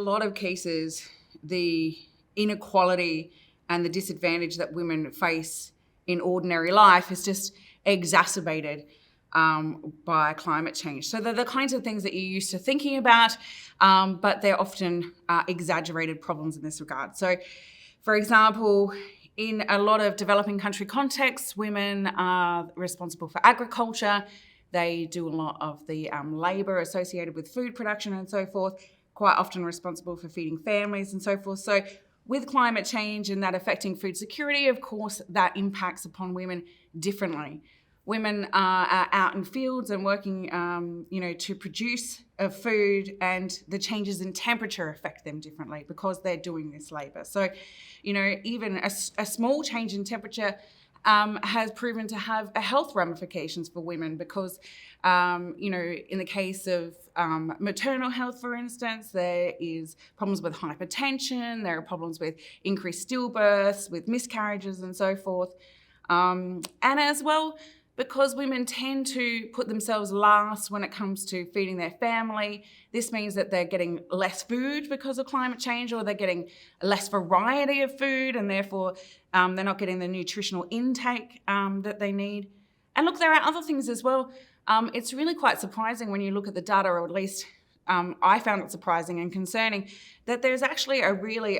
lot of cases, the inequality and the disadvantage that women face in ordinary life is just exacerbated by climate change. So they're the kinds of things that you're used to thinking about, but they're often exaggerated problems in this regard. So, for example, in a lot of developing country contexts, women are responsible for agriculture. They do a lot of the labour associated with food production and so forth, quite often responsible for feeding families and so forth. So with climate change and that affecting food security, of course, that impacts upon women differently. Women are out in fields and working, to produce food, and the changes in temperature affect them differently because they're doing this labour. So, even a small change in temperature has proven to have health ramifications for women because, in the case of maternal health, for instance, there is problems with hypertension, there are problems with increased stillbirths, with miscarriages and so forth. And as well, because women tend to put themselves last when it comes to feeding their family, this means that they're getting less food because of climate change, or they're getting less variety of food, and therefore they're not getting the nutritional intake that they need. And look, there are other things as well. It's really quite surprising when you look at the data, or at least I found it surprising and concerning, that there's actually a really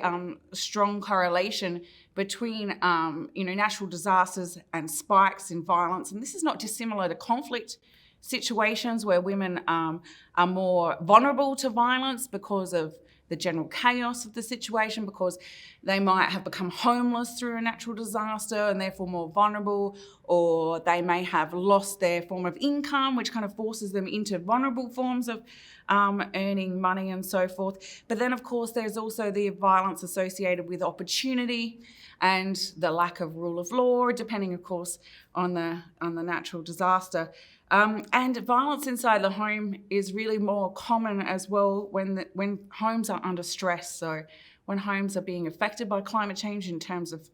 strong correlation between natural disasters and spikes in violence. And this is not dissimilar to conflict situations where women are more vulnerable to violence because of the general chaos of the situation, because they might have become homeless through a natural disaster and therefore more vulnerable, or they may have lost their form of income, which kind of forces them into vulnerable forms of earning money and so forth. But then, of course, there's also the violence associated with opportunity and the lack of rule of law, depending, of course, on the natural disaster. And violence inside the home is really more common as well when homes are under stress. So when homes are being affected by climate change in terms of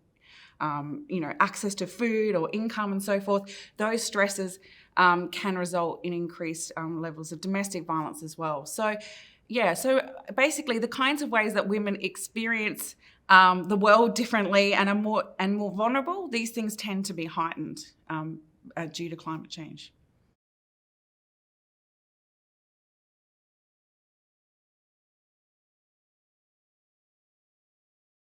access to food or income and so forth, those stresses can result in increased levels of domestic violence as well. So basically the kinds of ways that women experience the world differently and are more vulnerable, these things tend to be heightened due to climate change.